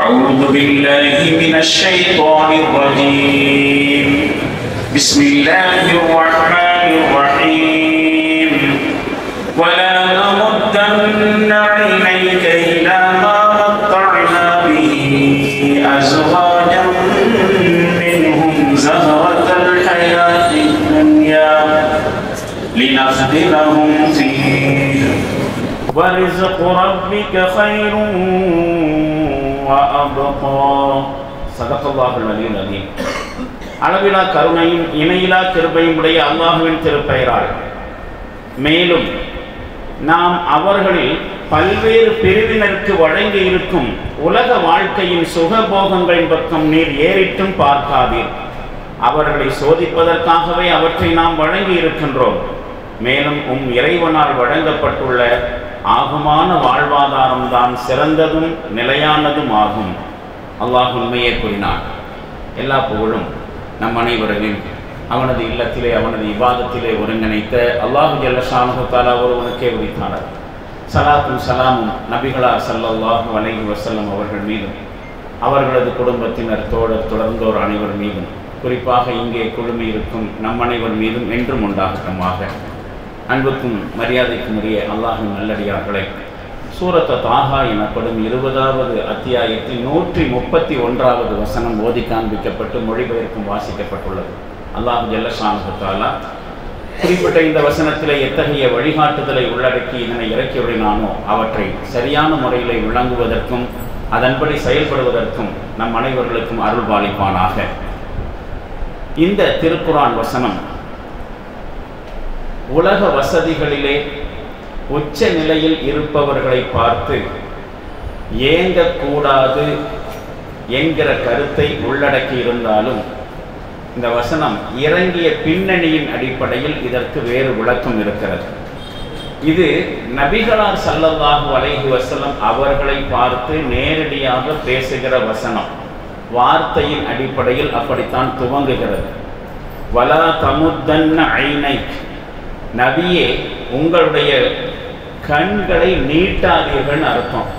أعوذ بالله من الشيطان الرجيم بسم الله الرحمن الرحيم ولا تمدن عينيك إلى ما متعنا به أزواجا منهم زهرة الحياة الدنيا لنفتنهم فيه ورزق ربك خير وأبقى صدق الله العلي العظيم. அளவிலா கருணையும் இணையிலா கிருபையும் உடைய அல்லாஹ்வின் திருப்பெயரால் மேலும் நாம் அவர்களில் பல்வேறு பிரிவினருக்கு வழங்கி இருக்கும் உலக வாழ்க்கையின் சுகபோகங்களின் பக்கம் நீர் ஏறிட்டும் பார்க்காதீர். அவர்களை சோதிப்பதற்காகவே அவற்றை நாம் வழங்கி இருக்கின்றோம். மேலும் இறைவனால் வழங்கப்பட்டுள்ள ஆகுமான வாழ்வாதாரம் தான் சிறந்ததும் நிலையானதும் ஆகும். அல்லாஹ் உண்மையே கூறினான். எல்லா புகழும் நம் அனைவரையும் அவனது இல்லத்திலே அவனது இபாதத்திலே ஒருங்கிணைத்த அல்லாஹு ஜல்ல ஷானஹு தஆலா ஒருவனுக்கே உரித்தானார். ஸலாத்தும் ஸலாமும் நபிகளார் ஸல்லல்லாஹு அலைஹி வஸல்லம் அவர்கள் மீதும் அவர்களது குடும்பத்தினர் தோழர் தொடர்ந்தோர் அனைவர் மீதும் குறிப்பாக இங்கே குழுமி இருக்கும் நம் அனைவர் மீதும் என்றும் உண்டாகட்டுமாக. அன்புக்கும் மரியாதைக்கும் உரிய அல்லாஹின் நல்லடியார்களை, சூரத் தாஹா எனப்படும் 20வது அத்தியாயத்தில் 131வது வசனம் ஓதி காண்பிக்கப்பட்டு மொழிபெயர்க்கும் வாசிக்கப்பட்டுள்ளது. அல்லாஹ் ஜல்ல ஷானஹு தஆலா குறிப்பிட்ட இந்த வசனத்திலே எத்தகைய வழிகாட்டுதலை உள்ளடக்கி இதனை இறக்கியுள்ளானோ அவற்றை சரியான முறையில் விளங்குவதற்கும் அதன்படி செயல்படுவதற்கும் நம் அனைவர்களுக்கும் அருள் பாலிப்பானாக. இந்த திருக்குர்ஆன் வசனம் உலக வசதிகளிலே உச்ச நிலையில் இருப்பவர்களை பார்த்து ஏங்கக்கூடாது என்கிற கருத்தை உள்ளடக்கி இருந்தாலும் இந்த வசனம் இறங்கிய பின்னணியின் அடிப்படையில் இதற்கு வேறு விளக்கம் இருக்கிறது. இது நபிகளார் ஸல்லல்லாஹு அலைஹி வஸல்லம் அவர்களை பார்த்து நேரடியாக பேசுகிற வசனம். வார்த்தையின் அடிப்படையில் அப்படித்தான் துவங்குகிறது. வலா தமுத்தன்ன ஐனைக், நபியே உங்களுடைய கண்களை நீட்டாதீர்கள் அர்த்தம்.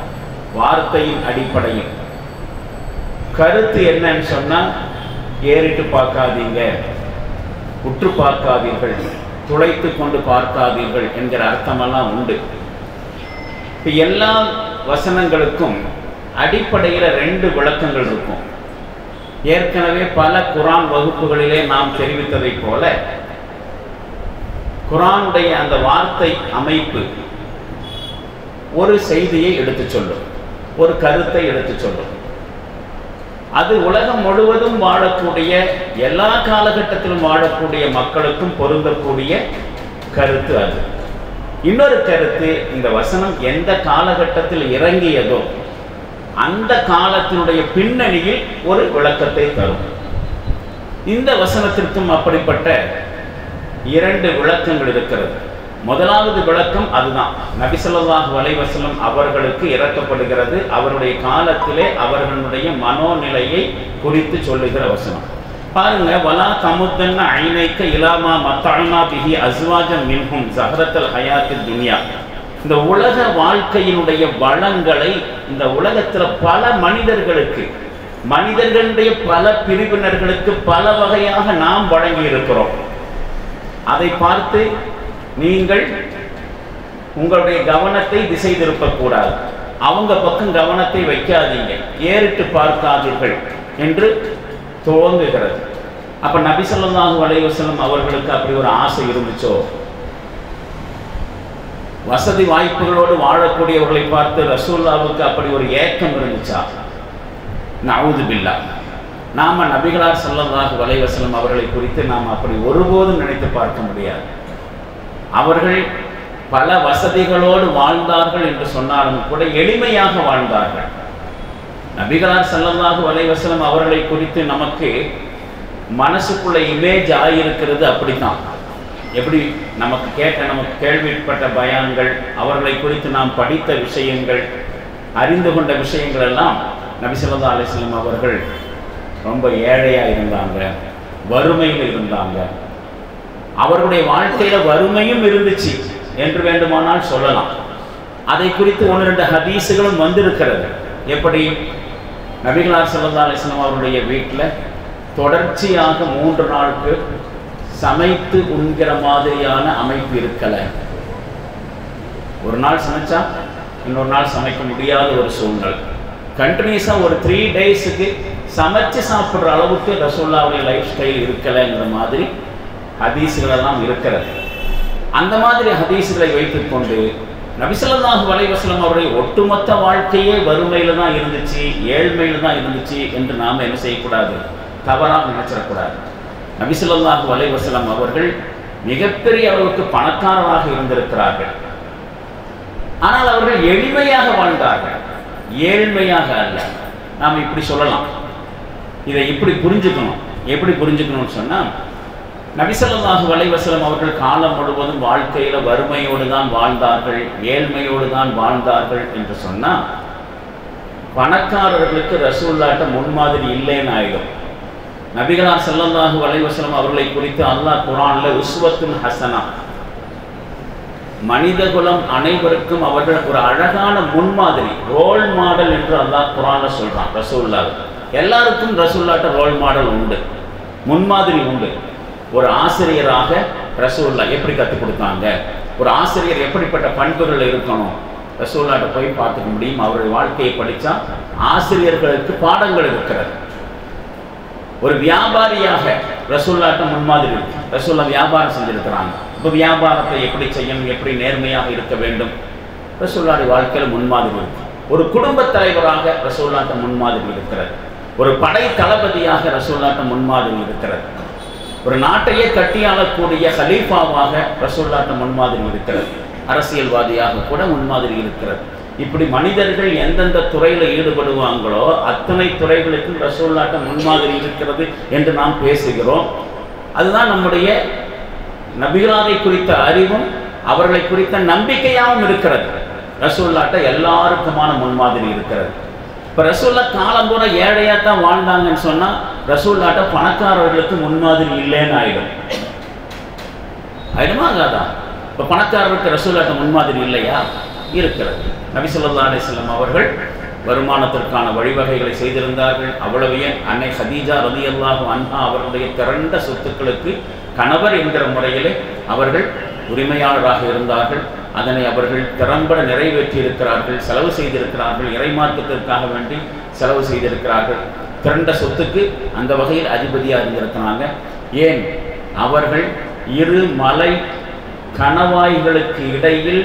வார்த்தையின் அடிப்படையில் கருத்து என்னன்னு சொன்னா, ஏறிட்டு பார்க்காதீங்க, உற்று பார்க்காதீர்கள், துளைத்து கொண்டு பார்க்காதீர்கள் என்கிற அர்த்தமெல்லாம் உண்டு. இப்போ எல்லா வசனங்களுக்கும் அடிப்படையில் 2 விளக்கங்கள் இருக்கும். ஏற்கனவே பல குர்ஆன் வகுப்புகளிலே நாம் தெரிவித்ததை போல குர்ஆனுடைய அந்த வார்த்தை அமைப்பு ஒரு செய்தியை எடுத்து சொல்லும், ஒரு கருத்தை எடுத்து சொல்லும். அது உலகம் முழுவதும் வாழக்கூடிய எல்லா காலகட்டத்திலும் வாழக்கூடிய மக்களுக்கும் பொருந்தக்கூடிய கருத்து. அது இன்னொரு கருத்து, இந்த வசனம் எந்த காலகட்டத்தில் இறங்கியதோ அந்த காலத்தினுடைய பின்னணியில் ஒரு விளக்கத்தை தரும். இந்த வசனத்திற்கும் அப்படிப்பட்ட 2 விளக்கங்கள் இருக்கிறது. முதலாவது விளக்கம் அதுதான், நபி ஸல்லல்லாஹு அலைஹி வஸல்லம் அவர்களுக்கு இறக்கப்படுகிறது. அவருடைய காலத்திலே அவர்களுடைய மனோநிலையை குறித்து சொல்லுகிற வசனம். பாருங்க, வலா தமுத்தன்ன ஐனைக்க இலாமா மத்தஅனா பிஹி அஸ்வாஜம் மின்ஹும் ஸஹரத்தல் ஹயாத்தித் துன்யா. இந்த உலக வாழ்க்கையினுடைய வளங்களை இந்த உலகத்தில் பல மனிதர்களுடைய பல பிரிவினர்களுக்கு பல வகையாக நாம் வழங்கி இருக்கிறோம். அதை பார்த்து நீங்கள் உங்களுடைய கவனத்தை திசை திருப்பக்கூடாது, அவங்க பக்கம் கவனத்தை வைக்காதீங்க, ஏறிட்டு பார்க்காதீர்கள் என்று துவங்குகிறது. அப்ப நபி ஸல்லல்லாஹு அலைஹி வஸல்லம் அவர்களுக்கு அப்படி ஒரு ஆசை இருந்துச்சோ? வசதி வாய்ப்புகளோடு வாழக்கூடியவர்களை பார்த்து ரசூலுல்லாஹ்வுக்கு அப்படி ஒரு ஏக்கம் இருந்துச்சா? நஊது பில்லாஹ். நாம நபிகளார் ஸல்லல்லாஹு அலைஹி வஸல்லம் அவர்களை குறித்து நாம் அப்படி ஒருபோதும் நினைத்து பார்க்க முடியாது. அவர்கள் பல வசதிகளோடு வாழ்ந்தார்கள் என்று சொன்னாலும் கூட எளிமையாக வாழ்ந்தார்கள். நபிகளார் ஸல்லல்லாஹு அலைஹி வஸல்லம் அவர்களை குறித்து நமக்கு மனசுக்குள்ள இமேஜ் ஆகியிருக்கிறது. அப்படித்தான், எப்படி நமக்கு கேள்விப்பட்ட பயான்கள், அவர்களை குறித்து நாம் படித்த விஷயங்கள், அறிந்து கொண்ட விஷயங்கள் எல்லாம் நபி ஸல்லல்லாஹு அலைஹி வஸல்லம் அவர்கள் ரொம்ப ஏழையாக இருந்தாங்க, வறுமையில் இருந்தாங்க. அவருடைய வாழ்க்கையில வறுமையும் இருந்துச்சு என்று வேண்டுமானால் சொல்லலாம். அதை குறித்து 1-2 ஹதீஸுகளும் வந்திருக்கிறது. எப்படி நபிகளார் ஸல்லல்லாஹு அலைஹி வஸல்லம் அவருடைய வீட்டில் தொடர்ச்சியாக 3 நாளுக்கு சமைத்து உண்கிற மாதிரியான அமைப்பு இருக்கலை. ஒரு நாள் சமைச்சா இன்னொரு நாள் சமைக்க முடியாத ஒரு சூழ்நிலை. கண்டினியூஸாக ஒரு 3 டேஸுக்கு சமைச்சு சாப்பிட்ற அளவுக்கு ரசூலுல்லாஹ்வுடைய லைஃப் ஸ்டைல் இருக்கலைங்கிற மாதிரி ஹதீஸ்களெல்லாம் இருக்கிறது. அந்த மாதிரி ஹதீஸ்களை வைத்துக்கொண்டு நபி ஸல்லல்லாஹு அலைஹி வஸல்லம் அவருடைய ஒட்டுமொத்த வாழ்க்கையே வறுமையில் தான் இருந்துச்சு, ஏழ்மையில் தான் இருந்துச்சு என்று நாம் என்ன செய்யக்கூடாது, தவறாக நினைச்சிடக்கூடாது. நபி ஸல்லல்லாஹு அலைஹி வஸல்லம் அவர்கள் மிகப்பெரிய அளவுக்கு பணக்காரராக இருந்திருக்கிறார்கள். ஆனால் அவர்கள் எளிமையாக வாழ்ந்தார்கள், ஏழ்மையாக அல்ல. நாம் இப்படி சொல்லலாம். இதை இப்படி புரிஞ்சுக்கணும். எப்படி புரிஞ்சுக்கணும்னு சொன்னால், நபி ஸல்லல்லாஹு அலைஹி வஸல்லம் அவர்கள் காலம் முழுவதும் வாழ்க்கையில் வறுமையோடு தான் வாழ்ந்தார்கள், ஏழ்மையோடு தான் வாழ்ந்தார்கள் என்று சொன்னால், பணக்காரர்களுக்கு ரசூலுல்லாஹ்ட்ட முன்மாதிரி இல்லைன்னு ஆயிடும். நபிகளார் ஸல்லல்லாஹு அலைஹி வஸல்லம் அவர்களை குறித்து அல்லாஹ் குர்ஆனில் உஸ்வத்துன் ஹஸனா, மனிதகுலம் அனைவருக்கும் அவர்கள் ஒரு அழகான முன்மாதிரி, ரோல் மாடல் என்று அல்லாஹ் குர்ஆனில் சொல்றான். ரசூலுல்லாஹ் எல்லாருக்கும் ரசூலுல்லாஹ்ட்ட ரோல் மாடல் உண்டு, முன்மாதிரி உண்டு. ஒரு ஆசிரியராக ரசூலுல்லாஹ் எப்படி கற்றுக் கொடுத்தாங்க, ஒரு ஆசிரியர் எப்படிப்பட்ட பண்புகள் இருக்கணும், ரசூலுல்லாஹ்ட்ட போய் பார்த்துக்க முடியும். அவருடைய வாழ்க்கையை படித்தா ஆசிரியர்களுக்கு பாடங்கள் இருக்கிறது. ஒரு வியாபாரியாக ரசூலுல்லாஹ்ட்ட முன்மாதிரி இருக்கு. ரசூலுல்லாஹ் வியாபாரம் செஞ்சிருக்கிறாங்க. இப்போ வியாபாரத்தை எப்படி செய்யணும், எப்படி நேர்மையாக இருக்க வேண்டும், ரசூலுல்லாஹ்வுடைய வாழ்க்கையில் முன்மாதிரி இருக்கு. ஒரு குடும்ப தலைவராக ரசூலுல்லாஹ்ட்ட முன்மாதிரி இருக்கிறது. ஒரு படை தளபதியாக ரசூலுல்லாஹ்ட்ட முன்மாதிரி இருக்கிறது. ஒரு நாட்டையே கட்டியாளக்கூடிய ஹலீஃபாவாக ரசூலுல்லாஹ்ட்ட முன்மாதிரி இருக்கிறது. அரசியல்வாதியாக கூட முன்மாதிரி இருக்கிறது. இப்படி மனிதர்கள் எந்தெந்த துறையில் ஈடுபடுவாங்களோ அத்தனை துறைகளுக்கும் ரசூலுல்லாஹ்ட்ட முன்மாதிரி இருக்கிறது என்று நாம் பேசுகிறோம். அதுதான் நம்முடைய நபிகளாரை குறித்த அறிவும் அவர்களை குறித்த நம்பிக்கையாகவும் இருக்கிறது. ரசூலுல்லாஹ்ட்ட எல்லாருக்குமான முன்மாதிரி இருக்கிறது. இப்போ ரசூலுல்லாஹ் காலம் கூட ஏழையாக தான் வாழ்ந்தாங்கன்னு சொன்னால் ரசூலுல்லாஹ்ட்ட பணக்காரர்களுக்கு முன்மாதிரி இல்லைன்னு ஆயிடுமா ஆகாதா? இப்போ பணக்காரருக்கு ரசூலுல்லாஹ்ட்ட முன்மாதிரி இல்லையா? இருக்கிறது. நபி ஸல்லல்லாஹு அலைஹி வஸல்லம் அவர்கள் வருமானத்திற்கான வழிவகைகளை செய்திருந்தார்கள். அவ்வளவையே அன்னை ஹதீஜா ரலியல்லாஹு அன்ஹா அவர்களுடைய திரண்ட சொத்துக்களுக்கு கணவர் என்கிற முறையிலே அவர்கள் உரிமையாளராக இருந்தார்கள். அதனை அவர்கள் திறம்பட நிறைவேற்றி இருக்கிறார்கள், செலவு செய்திருக்கிறார்கள், இறைமார்க்கத்திற்காக வேண்டி செலவு செய்திருக்கிறார்கள். திரண்ட சொத்துக்கு அந்த வகையில் அதிபதியாக இருந்திருக்கிறாங்க. ஏன்? அவர்கள் 2 மலை கணவாய்களுக்கு இடையில்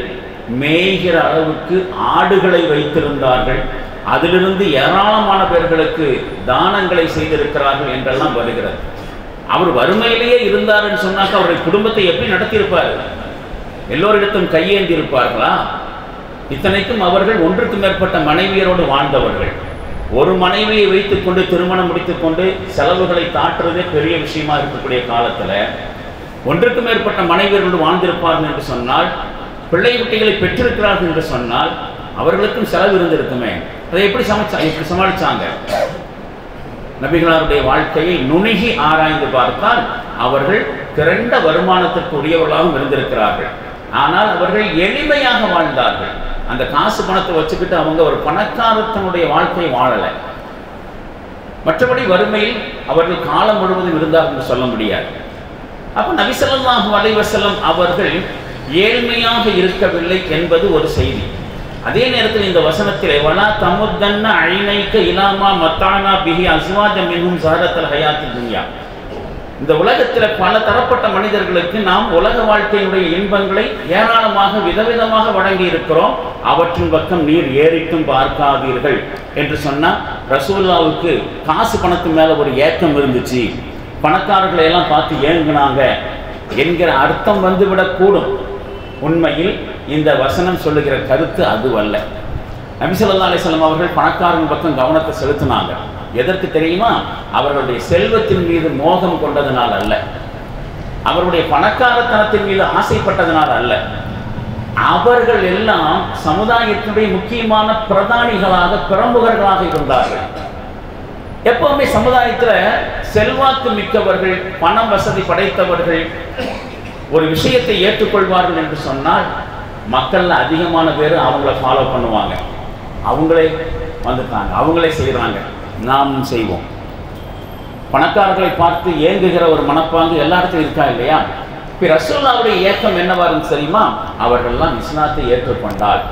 மேய்கிற அளவுக்கு ஆடுகளை வைத்திருந்தார்கள். அதிலிருந்து ஏராளமான பேர்களுக்கு தானங்களை செய்திருக்கிறார்கள் என்றெல்லாம் வருகிறது. அவர் வறுமையிலேயே இருந்தாருன்னு சொன்னாக்க அவருடைய குடும்பத்தை எப்படி நடத்தியிருப்பார்? எல்லோரிடத்தும் கையேந்தி இருப்பார்களா? இத்தனைக்கும் அவர்கள் 1க்கு மேற்பட்ட மனைவியரோடு வாழ்ந்தவர்கள். ஒரு மனைவியை வைத்துக்கொண்டு திருமணம் முடித்துக்கொண்டு செலவுகளை தாட்டுறதே பெரிய விஷயமா இருக்கக்கூடிய காலத்தில் 1க்கு மேற்பட்ட மனைவியரோடு வாழ்ந்திருப்பார்கள் என்று சொன்னால், பிள்ளை குட்டிகளை பெற்றிருக்கிறார்கள் என்று சொன்னால் அவர்களுக்கும் செலவு இருந்திருக்குமே. அதை எப்படி சமாளிச்சாங்க? நபிகளாருடைய வாழ்க்கையை நுணுகி ஆராய்ந்து பார்த்தால் அவர்கள் திரண்ட வருமானத்திற்கு உரியவர்களாகவும் இருந்திருக்கிறார்கள். ஆனால் அவர்கள் எளிமையாக வாழ்ந்தார்கள். அந்த காசு பணத்தை வச்சுக்கிட்டு அவங்க ஒரு பணக்காரத்தினுடைய வாழ்க்கையை வாழலை. மற்றபடி வறுமையில் அவர்கள் காலம் முழுவதும் இருந்தார்கள் என்று சொல்ல முடியாது. அப்போ நபி ஸல்லல்லாஹு அலைஹி வஸல்லம் அவர்கள் ஏழ்மையாக இருக்கவில்லை என்பது ஒரு செய்தி. அதே நேரத்தில் இந்த வசனத்திலே வலா தமுத்தன்ன ஐனைக்க இலாமா மத்தானா பிஹி அஸ்வாஜம் மின்ஹும் ஸஹரத்தல் ஹயாத்தித் துன்யா, இந்த உலகத்தில் பல தரப்பட்ட மனிதர்களுக்கு நாம் உலக வாழ்க்கையினுடைய இன்பங்களை ஏராளமாக விதவிதமாக வழங்கி இருக்கிறோம். அவற்றின் பக்கம் நீர் ஏறிட்டும் பார்க்காதீர்கள் என்று சொன்னால் ரசூலுல்லாஹ்வுக்கு காசு பணத்து மேலே ஒரு ஏக்கம் இருந்துச்சு. பணக்காரர்களை எல்லாம் பார்த்து ஏங்குனாங்க என்கிற அர்த்தம் வந்துவிடக்கூடும். உண்மையில் இந்த வசனம் சொல்லுகிற கருத்து அதுவல்ல. நபி ஸல்லல்லாஹு அலைஹி வஸல்லம் அவர்கள் பணக்காரன் பக்கம் கவனத்தை செலுத்தினாங்க. எதற்கு தெரியுமா? அவர்களுடைய செல்வத்தின் மீது மோகம் கொண்டதனால் அல்ல, அவருடைய பணக்காரத்தனத்தின் மீது ஆசைப்பட்டதனால் அல்ல. அவர்கள் எல்லாம் சமுதாயத்தினுடைய முக்கியமான பிரதானிகளாக, பிரமுகர்களாக இருந்தார்கள். எப்பவுமே சமுதாயத்தில் செல்வாக்கு மிக்கவர்கள், பண வசதி படைத்தவர்கள் ஒரு விஷயத்தை ஏற்றுக்கொள்வார்கள் என்று சொன்னால் மக்கள் அதிகமான பேர் அவங்கள ஃபாலோ பண்ணுவாங்க. அவங்களே வந்துட்டாங்க, அவங்களே செய்கிறாங்க. நாமும் செய்வோம். பணக்காரர்களை பார்த்து ஏங்குகிற ஒரு மனப்பாங்கு எல்லா இடத்துலையும் இருக்கா இல்லையா? இப்போ ரசூலுல்லாஹ்வுடைய ஏக்கம் என்னவா இருந்துச்சு தெரியுமா? அவர்கள்லாம் இஸ்லாத்தை ஏற்றுக்கொண்டால்,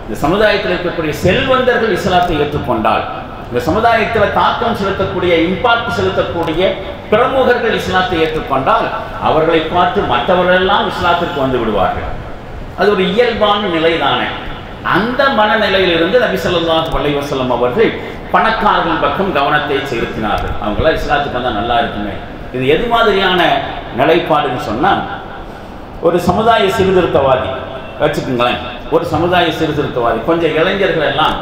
இந்த சமுதாயத்தில் இருக்கக்கூடிய செல்வந்தர்கள் இஸ்லாத்தை ஏற்றுக்கொண்டால், இந்த சமுதாயத்தில் தாக்கம் செலுத்தக்கூடிய இம்பாக்ட் செலுத்தக்கூடிய பிரமுகர்கள் இஸ்லாத்தை ஏற்றுக்கொண்டால், அவர்களை பார்த்து மற்றவர்களெல்லாம் இஸ்லாத்திற்கு வந்து விடுவார்கள். அது ஒரு இயல்பான நிலைதானே. அந்த மனநிலையிலிருந்து நபி ஸல்லல்லாஹு அலைஹி வஸல்லம் அவர்கள் பணக்காரர்கள் பக்கம் கவனத்தை செலுத்தினார்கள். அவங்களாம் இஸ்லாத்துக்கு வந்தால் நல்லா இருக்குமே. இது எது மாதிரியான நிலைப்பாடுன்னு சொன்னால், ஒரு சமுதாய சீர்திருத்தவாதி வச்சுக்கோங்களேன், ஒரு சமுதாய சீர்திருத்தவாதி, கொஞ்சம் இளைஞர்கள் எல்லாம்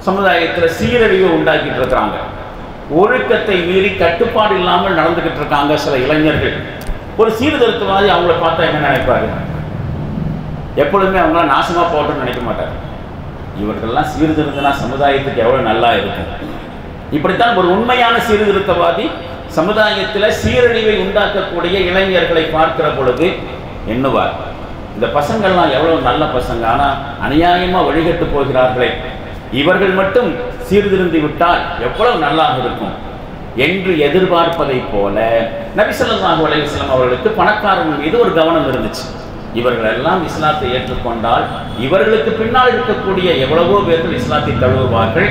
சமுதாயத்தில் சீரழிவை உண்டாக்கிட்டு இருக்கிறாங்க, ஒழுக்கத்தை மீறி கட்டுப்பாடு இல்லாமல் நடந்துக்கிட்டு இருக்காங்க சில இளைஞர்கள். ஒரு சீர்திருத்தவாதி அவங்கள பார்த்தா என்ன நினைப்பாரு? எப்பொழுதுமே அவங்களாம் நாசமாக போட்டோன்னு நினைக்க மாட்டார். இவர்கள்லாம் சீர்திருத்தினா சமுதாயத்துக்கு எவ்வளோ நல்லா இருக்கும். இப்படித்தான் ஒரு உண்மையான சீர்திருத்தவாதி சமுதாயத்தில் சீரழிவை உண்டாக்கக்கூடிய இளைஞர்களை பார்க்கிற பொழுது எண்ணுவார், இந்த பசங்கள்லாம் எவ்வளோ நல்ல பசங்க, ஆனால் அநியாயமாக வழிகட்டு போகிறார்களே, இவர்கள் மட்டும் சீர்திருந்தி விட்டால் எவ்வளவு நல்லாக இருக்கும் என்று எதிர்பார்ப்பதை போல நபி ஸல்லல்லாஹு அலைஹி வஸல்லம் அவர்களுக்கு பணக்காரர்கள் மீது ஒரு கவனம் இருந்துச்சு. இவர்கள் எல்லாம் இஸ்லாத்தை ஏற்றுக்கொண்டால் இவர்களுக்கு பின்னால் இருக்கக்கூடிய எவ்வளவோ பேர்கள் இஸ்லாத்தை தழுவுவார்கள்,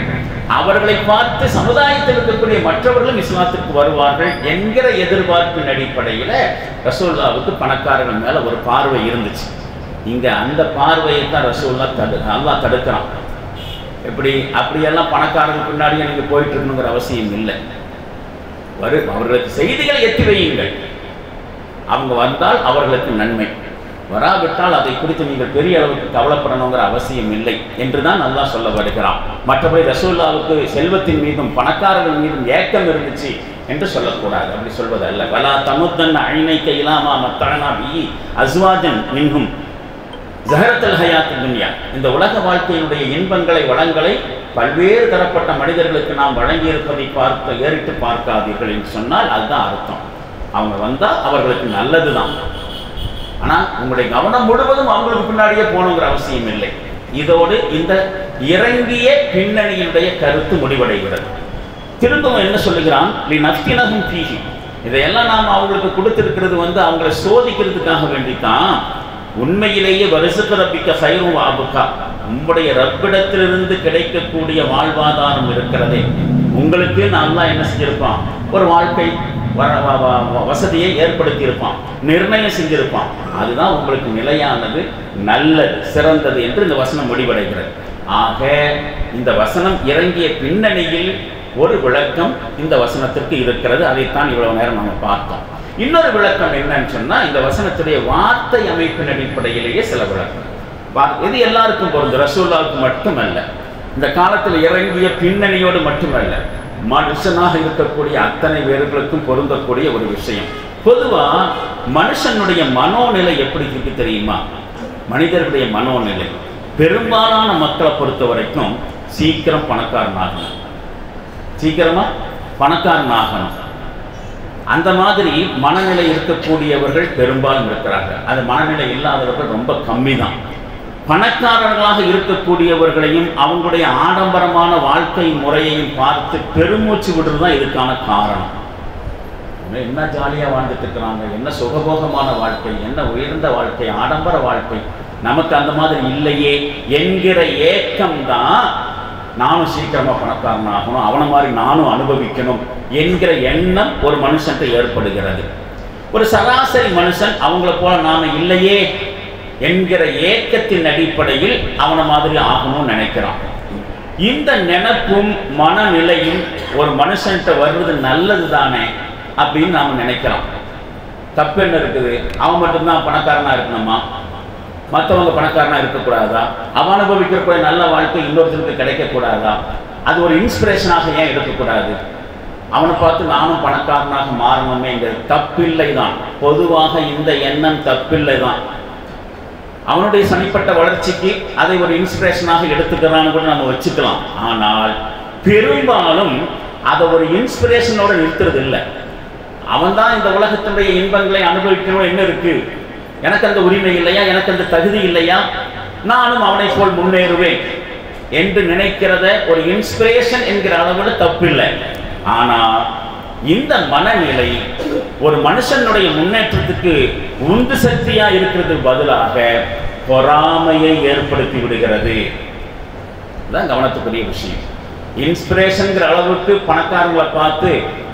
அவர்களை பார்த்து சமுதாயத்தில் இருக்கக்கூடிய மற்றவர்களும் இஸ்லாத்திற்கு வருவார்கள் என்கிற எதிர்பார்ப்பின் அடிப்படையில் ரசூலுல்லாஹ்வுக்கு பணக்காரர்கள் மேல ஒரு பார்வை இருந்துச்சு. இங்க அந்த பார்வையை தான் அல்லாஹ் தடுக்கிறான். எப்படி அப்படியெல்லாம் பணக்காரர்கள் பின்னாடியே நீங்கள் போயிட்டு இருக்கணுங்கிற அவசியம் இல்லை. அவர்களுக்கு செய்திகளை எத்தி வையுங்கள். அவங்க வந்தால் அவர்களுக்கு நன்மை, வராவிட்டால் அதை குறித்து நீங்கள் பெரிய அளவுக்கு கவலைப்படணுங்கிற அவசியம் இல்லை என்று தான் அல்லாஹ் சொல்ல வருகிறான். மற்றபடி ரசூலுல்லாஹ்வுக்கு செல்வத்தின் மீதும் பணக்காரர்கள் மீதும் ஏக்கம் இருந்துச்சு என்று சொல்லக்கூடாது. அப்படி சொல்வது அல்ல. வலா தமுத்தன் ஐனைக்க இலாமா மத்தஅனா பிஹி அஸ்வாஜன் மின்ஹும் ஜஹரத்துல் ஹயாத்துத் துன்யா. இந்த உலக வாழ்க்கையினுடைய இன்பங்களை வளங்களை பல்வேறு தரப்பட்ட மனிதர்களுக்கு நாம் வழங்கி இருப்பதை ஏறிட்டு பார்க்காதீர்கள் என்று சொன்னால் அதுதான் அர்த்தம். அவங்க வந்தால் அவர்களுக்கு நல்லது தான், ஆனால் உங்களுடைய கவனம் முழுவதும் அவங்களுக்கு பின்னாடியே போகணுங்கிற அவசியம் இல்லை. இதோடு இந்த இறங்கிய பின்னணியினுடைய கருத்து முடிவடைகிறது. திரும்பவும் என்ன சொல்லுகிறான்? லினஃப்தினஹும் ஃபீஹி. இதையெல்லாம் நாம் அவங்களுக்கு கொடுத்திருக்கிறது அவங்களை சோதிக்கிறதுக்காக வேண்டித்தான். உண்மையிலேயே வரிசுக்கு ரப்பிக்க சைரும் ஆபுக்கா, உங்களுடைய ரப்பிடத்திலிருந்து கிடைக்கக்கூடிய வாழ்வாதாரம் இருக்கிறதே, உங்களுக்கு அல்லாஹ் என்ன செஞ்சிருப்பான்? ஒரு வாழ்க்கை வசதியை ஏற்படுத்தி இருப்பான், நிர்ணயம் செஞ்சிருப்பான். அதுதான் உங்களுக்கு நிலையானது, நல்லது, சிறந்தது என்று இந்த வசனம் முடிவடைகிறது. ஆக இந்த வசனம் இறங்கிய பின்னணியில் ஒரு விளக்கம் இந்த வசனத்திற்கு இருக்கிறது. அதைத்தான் இவ்வளவு நேரம் நம்ம பார்த்தோம். இன்னொரு விளக்கம் என்னன்னு சொன்னா, இந்த வசனத்துடைய வார்த்தை அமைப்பின் அடிப்படையிலேயே சில விளக்கம். இது எல்லாருக்கும் பொருந்தும், ரசூலுல்லாஹ்வுக்கு மட்டுமல்ல, இந்த காலத்தில் இறங்கிய பின்னணியோடு மட்டுமல்ல, மனுஷனாக இருக்கக்கூடிய அத்தனை பேர்களுக்கும் பொருந்தக்கூடிய ஒரு விஷயம். பொதுவா மனுஷனுடைய மனோநிலை எப்படி இருக்கு தெரியுமா? மனிதர்களுடைய மனோநிலை பெரும்பாலான மக்களை பொறுத்த வரைக்கும் சீக்கிரம் பணக்காரனாகணும், சீக்கிரமா பணக்காரனாகணும். அந்த மாதிரி மனநிலை இருக்கக்கூடியவர்கள் பெரும்பாலும் இருக்கிறார்கள். அது மனநிலை இல்லாதவர்கள் ரொம்ப கம்மி தான். பணக்காரர்களாக இருக்கக்கூடியவர்களையும் அவங்களுடைய ஆடம்பரமான வாழ்க்கை முறையையும் பார்த்து பெருமூச்சு விடுறது தான் இதுக்கான காரணம். என்ன ஜாலியாக வாழ்ந்துட்டு இருக்கிறாங்க, என்ன சுகபோகமான வாழ்க்கை, என்ன உயர்ந்த வாழ்க்கை, ஆடம்பர வாழ்க்கை, நமக்கு அந்த மாதிரி இல்லையே என்கிற ஏக்கம் தான் நானும் சீக்கிரமாக பணக்காரனாகணும், அவனை மாதிரி நானும் அனுபவிக்கணும் என்கிற எண்ணம் ஒரு மனுஷன்ட்டு ஏற்படுகிறது. ஒரு சராசரி மனுஷன் அவங்கள போல நாம இல்லையே என்கிற ஏக்கத்தின் அடிப்படையில் அவனை மாதிரி ஆகணும்னு நினைக்கிறான். இந்த நினைப்பும் மனநிலையும் ஒரு மனுஷன்கிட்ட வருவது நல்லது தானே அப்படின்னு நாம் நினைக்கிறோம். தப்பு என்ன இருக்குது? அவன் மட்டும்தான் பணக்காரனாக இருக்கணுமா? மற்றவங்க பணக்காரனாக இருக்கக்கூடாதா? அவன் அனுபவிக்கிற நல்ல வாழ்க்கை இன்னொருத்தருக்கு கிடைக்கக்கூடாதா? அது ஒரு இன்ஸ்பிரேஷனாக ஏன் எடுக்கக்கூடாது? அவனை பார்த்து நானும் பணக்காரனாக மாறணுமேங்கிறது தப்பில்லை தான். பொதுவாக இந்த எண்ணம் தப்பில்லை தான். அவனுடைய தனிப்பட்ட வளர்ச்சிக்கு அதை ஒரு இன்ஸ்பிரேஷனாக எடுத்துக்கிறான்னு கூட நம்ம வச்சுக்கலாம். ஆனால் பெரும்பாலும் அதை ஒரு இன்ஸ்பிரேஷனோடு நிறுத்துறது இல்லை. அவன் தான் இந்த உலகத்தினுடைய இன்பங்களை அனுபவிக்கணும், என்ன இருக்கு, எனக்கு அந்த உரிமை இல்லையா, எனக்கு அந்த தகுதி இல்லையா, நானும் அவனை போல் முன்னேறுவேன் என்று நினைக்கிறத ஒரு இன்ஸ்பிரேஷன் என்கிற அளவில் தப்பில்லை. ஆனால் இந்த மனநிலை ஒரு மனுஷனுடைய முன்னேற்றத்துக்கு உந்து சக்தியா இருக்கிறதுக்கு பதிலாக பொறாமையை ஏற்படுத்தி விடுகிறது. இதுதான் கவனத்துக்குரிய விஷயம். இன்ஸ்பிரேஷன்ங்கிற அளவுக்கு பணக்காரங்களை பார்த்து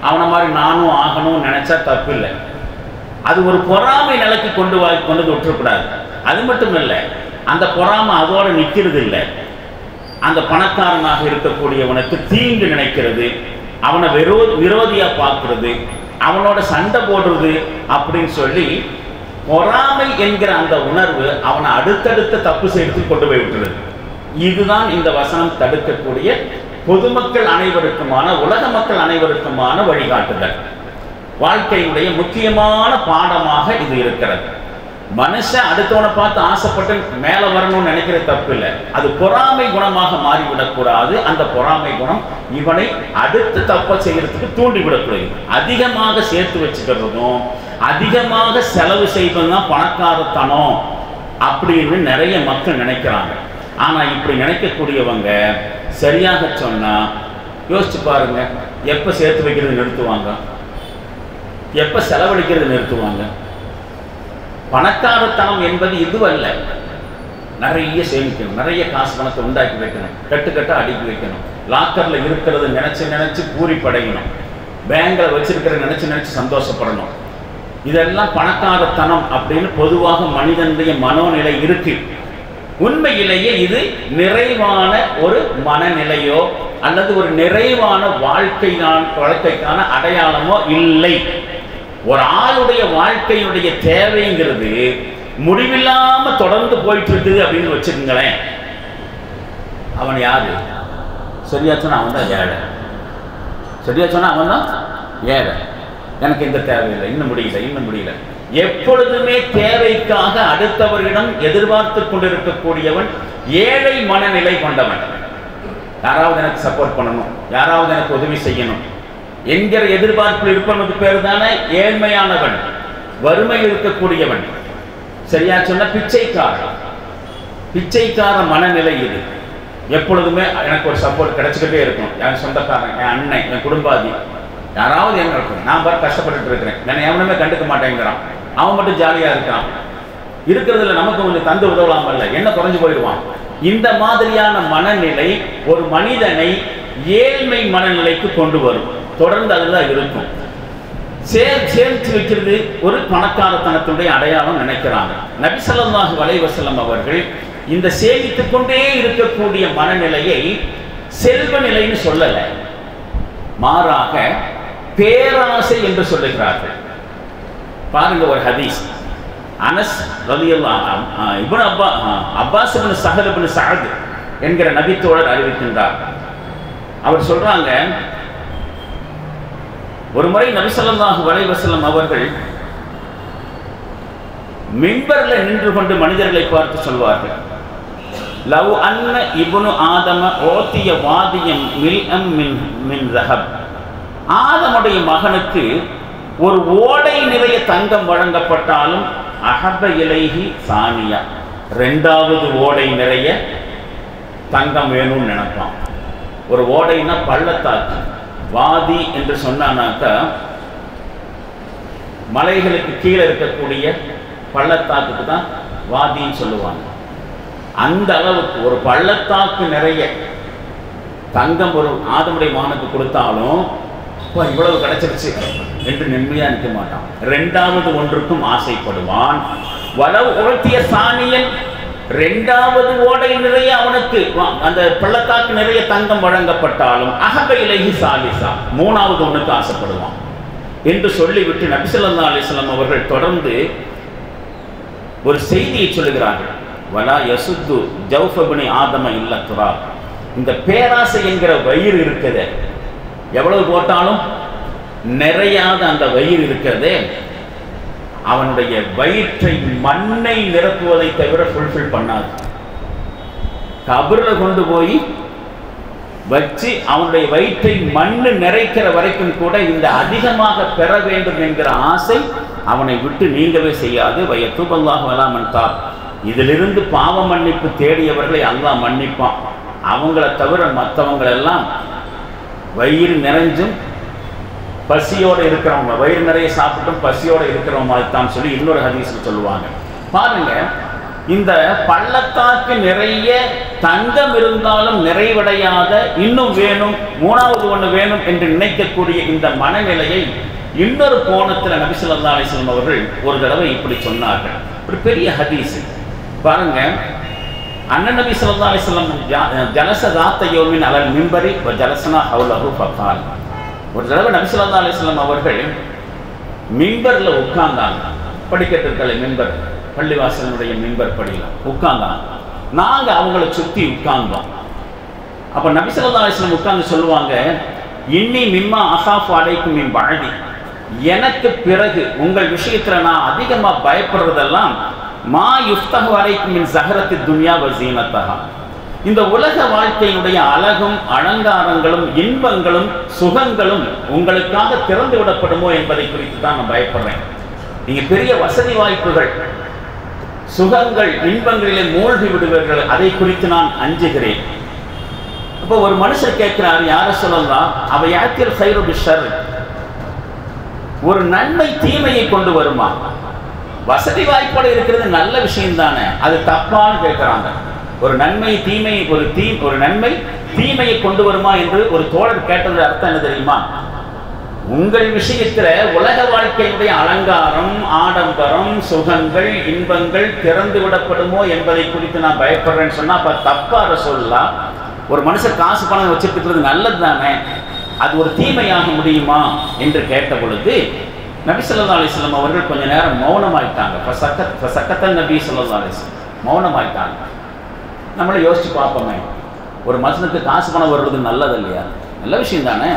அவனை மாதிரி நானும் ஆகணும்னு நினைச்சா தப்பில்லை. அது ஒரு பொறாமை நிலைக்கு கொண்டு விட்டுறக்கூடாது. அது மட்டும் இல்லை, அந்த பொறாமை அதோட நிற்கிறது இல்லை. அந்த பணக்காரனாக இருக்கக்கூடியவனுக்கு தீங்கு நினைக்கிறது, அவனை விரோதியா பார்க்கறது, அவனோட சண்டை போடுறது அப்படின்னு சொல்லி பொறாமை என்கிற அந்த உணர்வு அவனை அடுத்தடுத்த தப்பு செய்யறதுக்கு கொண்டு போய் விட்டுறது. இதுதான் இந்த வசனம் தடுக்கக்கூடிய பொதுமக்கள் அனைவருக்குமான, உலக மக்கள் அனைவருக்குமான வழிகாட்டுதல். வாழ்க்கையுடைய முக்கியமான பாடமாக இது இருக்கிறது. மனுஷன் அடுத்தவனை பார்த்து ஆசைப்பட்டு மேலே வரணும்னு நினைக்கிறது தப்பு இல்லை. அது பொறாமை குணமாக மாறிவிடக்கூடாது. அந்த பொறாமை குணம் இவனை அடுத்து தப்ப செய்யறதுக்கு தூண்டிவிடக்கூடாது. அதிகமாக சேர்த்து வச்சுக்கிறதும் அதிகமாக செலவு செய்வதும் தான் பணக்காரத்தனம் அப்படின்னு நிறைய மக்கள் நினைக்கிறாங்க. ஆனால் இப்படி நினைக்கக்கூடியவங்க சரியாக சொன்னா யோசிச்சு பாருங்க, எப்போ சேர்த்து வைக்கிறது நிறுத்துவாங்க, எப்போ செலவழிக்கிறது நிறுத்துவாங்க? பணக்காரத்தனம் என்பது இதுவல்ல. நிறைய சேமிக்கணும், நிறைய காசு பணத்தை உண்டாக்கி வைக்கணும், கட்டுக்கட்டா அடுக்கி வைக்கணும், லாக்கர்ல இருக்கிறது நினைச்சு பூரிப்படையணும், பேங்க்ல வச்சிருக்கிற நினைச்சு சந்தோஷப்படணும். இதெல்லாம் பணக்காரத்தனம் அப்படின்னு பொதுவாக மனிதனுடைய மனோநிலை இருக்கு. உண்மையிலேயே இது நிறைவான ஒரு மனநிலையோ அல்லது ஒரு நிறைவான வாழ்க்கைக்கான அடையாளமோ இல்லை. ஒரு ஆளுடைய வாழ்க்கையுடைய தேவைங்கிறது முடிவில்லாம தொடர்ந்து போயிட்டு இருக்குது அப்படின்னு வச்சுக்கோங்களேன். அவன் யாரு? சரியா சொன்னா அவன் தான் ஏழை. சரியா சொன்னா அவன் தான் ஏழை. எனக்கு இந்த தேவையில்லை, இன்னும் முடியல. எப்பொழுதுமே தேவைக்காக அடுத்தவரிடம் எதிர்பார்த்து கொண்டிருக்கக்கூடியவன் ஏழை மனநிலை கொண்டவன். யாராவது எனக்கு சப்போர்ட் பண்ணணும், யாராவது எனக்கு உதவி செய்யணும் என்கிற எதிர்பார்ப்பில் இருப்பவனுக்கு பேர் தானே ஏழ்மையானவன், வறுமையில் இருக்கக்கூடியவன். சரியா சொன்ன பிச்சைக்கார மனநிலை இது. எப்பொழுதுமே எனக்கு ஒரு சப்போர்ட் கிடைச்சிக்கிட்டே இருக்கும். என் சொந்தக்காரன், என் அண்ணன், என் குடும்பாதி, யாராவது என்ன இருக்கும். நான் பாரு கஷ்டப்பட்டுட்டு இருக்கிறேன், என்னை எவனுமே கண்டுக்க மாட்டேங்கிறான், அவன் மட்டும் ஜாலியா இருக்கான், இருக்கிறதுல நமக்கு கொஞ்சம் தந்து உதவலாமல்ல, என்ன குறைஞ்சு போயிடுவான். இந்த மாதிரியான மனநிலை ஒரு மனிதனை ஏழ்மை மனநிலைக்கு கொண்டு வரும். தொடர்ந்து அதுதான் இருக்கும். சேர்த்து வைக்கிறது ஒரு பணக்காரத்தனத்துடைய அடையாளம் நினைக்கிறாங்க. நபி ஸல்லல்லாஹு அலைஹி வஸல்லம் அவர்கள் இந்த சேமித்துக் கொண்டே இருக்கக்கூடிய மனநிலையை செல்வ நிலைன்னு சொல்லல, மாறாக பேராசை என்று சொல்லுகிறார்கள். பாருங்க ஒரு ஹதீஸ். அனஸ் ரலியல்லாஹு இப்னு அப்பாஸ் இப்னு ஸஹல் இப்னு ஸஅத் என்கிற நபித்தோழர் அறிவிக்கின்றார். அவர் சொல்றாங்க, ஒரு முறை நபி ஸல்லல்லாஹு அலைஹி வஸல்லம் அவர்கள் மிம்பர்ல நின்று கொண்டு மனிதர்களை பார்த்து சொல்வார்கள், லவ் அன்ன இப்னு ஆதம ஓதிய வாதியம் மில்அம் மின் ஸஹப். ஆதமுடைய மகனுக்கு ஒரு ஓடை நிறைய தங்கம் வழங்கப்பட்டாலும் அஹப இலைஹி சானியா, ரெண்டாவது ஓடை நிறைய தங்கம் வேணும்னு நினைப்பான். ஒரு ஓடைன்னா பள்ளத்தாக்கு, வாதி என்று சொன்னானாக்கா மலைகளுக்கு கீழே இருக்கக்கூடிய பள்ளத்தாக்குக்கு தான் வாதின்னு சொல்லுவாங்க. அந்த அளவுக்கு ஒரு பள்ளத்தாக்கு நிறைய தங்கம் ஒரு ஆதமுடைய மகனுக்கு கொடுத்தாலும் இவ்வளவு கிடைச்சிருச்சு என்று நிம்மதியா நிற்க மாட்டான். இரண்டாவது ஒன்றுக்கும் ஆசைப்படுவான். வலவு உழத்திய சாணியன், இரண்டாவது ஓடை நிறைய அவனுக்கு அந்த பள்ளத்தாக்கு நிறைய தங்கம் வழங்கப்பட்டாலும் அஹப இலைஹி சாலிசா, மூணாவது ஒன்றுக்கு ஆசைப்படுவான் என்று சொல்லிவிட்டு நபி ஸல்லல்லாஹு அலைஹி வஸல்லம் அவர்கள் தொடர்ந்து ஒரு செய்தியை சொல்லுகிறார்கள். வலா யசுத்து ஜௌஃப இப்னி ஆதம இல்ல துராப். இந்த பேராசை என்கிற வயிறு இருக்குது, எவ்வளவு போட்டாலும் நிறையாத அந்த வயிறு இருக்கிறதே, அவனுடைய வயிற்றை மண்ணை நிரப்புவதை தவிர ஃபுல்ஃபில் பண்ணாது. கபர்ல கொண்டு போய் வச்சு அவனுடைய வயிற்றை மண்ணு நிறைக்கிற வரைக்கும் கூட இந்த அதிகமாக பெற வேண்டும் என்கிற ஆசை அவனை விட்டு நீங்கவே செய்யாது. வயத்துபல்லாஹு அலா மன் தாப். இதிலிருந்து பாவ மன்னிப்பு தேடியவர்களை அல்லாஹ் மன்னிப்பான். அவங்கள தவிர மற்றவங்களெல்லாம் வயிறு நிறைஞ்சும் பசியோடு இருக்கிறவங்க, வயிறு நிறைய சாப்பிட்டும் பசியோடு இருக்கிறவங்க தான் சொல்லி இன்னொரு ஹதீஸில் சொல்லுவாங்க. பாருங்க, இந்த பள்ளத்தாக்கு நிறைய தங்கம் இருந்தாலும் நிறைவடையாத, இன்னும் வேணும், மூணாவது ஒன்று வேணும் என்று நினைக்கக்கூடிய இந்த மனநிலையை இன்னொரு கோணத்தில் நபி ஸல்லல்லாஹு அலைஹி வஸல்லம் அவர்கள் ஒரு தடவை இப்படி சொன்னார்கள். ஒரு பெரிய ஹதீஸ் பாருங்க. அண்ணன் நபி ஸல்லல்லாஹு அலைஹி வஸல்லம் ஜலஸ ذات يوم على المنبر وجلسنا حوله فقال. ஒரு தடவை நபி ஸல்லல்லாஹு அலைஹி வஸல்லம் அவர்கள் மிம்பரில் உட்கார்ந்தாங்க. படிக்கட்டுக்களை மிம்பர், பள்ளிவாசலுடைய மிம்பர் படியில் உட்கார்ந்தாங்க. நாங்கள் அவங்கள சுற்றி உட்கார்ந்தோம். அப்போ நபி ஸல்லல்லாஹு அலைஹி வஸல்லம் உட்கார்ந்து சொல்லுவாங்க, இன்னி மிம்மா அஹாஃபு அலைக்கும் மின் பஅதி, எனக்கு பிறகு உங்கள் விஷயத்தில் நான் அதிகமாக பயப்படுறதெல்லாம் மா யுஃப்தஹு அலைக்கும் மின் ஸஹரத்தி துன்யா வ ஸீனத்தஹா, இந்த உலக வாழ்க்கையினுடைய அழகும் அலங்காரங்களும் இன்பங்களும் சுகங்களும் உங்களுக்காக திறந்து விடப்படுமோ என்பதை குறித்து தான் நான் பயப்படுறேன். நீங்கள் பெரிய வசதி வாய்ப்புகள், சுகங்கள், இன்பங்களிலே மூழ்கி விடுவீர்கள், அதை குறித்து நான் அஞ்சுகிறேன். அப்போ ஒரு மனுஷர் கேட்கிறார், யார சொல்லலாம், அவ யாத்தில் கைரு பிஷர், ஒரு நன்மை தீமையை கொண்டு வருமா? வசதி வாய்ப்போடு இருக்கிறது நல்ல விஷயம் தானே, அது தப்பான்னு கேட்கிறாங்க. ஒரு நன்மை தீமை, ஒரு நன்மை தீமையை கொண்டு வருமா என்று ஒரு தோழர் கேட்டது அர்த்தம் என்ன தெரியுமா? உங்கள் விஷயத்துல உலக வாழ்க்கையுடைய அலங்காரம், ஆடம்பரம், சுகங்கள், இன்பங்கள் திறந்து விடப்படுமோ என்பதை குறித்து நான் பயப்படுறேன்னு சொன்னா அப்ப தப்பா சொல்லலாம். ஒரு மனுஷன் காசு பணம் வச்சுட்டு இருக்கிறது நல்லது தானே, அது ஒரு தீமையாக முடியுமா என்று கேட்ட பொழுது நபி ஸல்லல்லாஹு அலைஹி வஸல்லம் அவர்கள் கொஞ்ச நேரம் மௌனமாயிட்டாங்க. ஃபஸக்கத்த நபி ஸல்லல்லாஹு அலைஹி வஸல்லம், மௌனமாயிட்டாங்க. நம்மளை யோசிச்சு பார்ப்போமே, ஒரு மனுஷனுக்கு காசு பணம் வர்றது நல்லது இல்லையா? நல்ல விஷயம் தானே.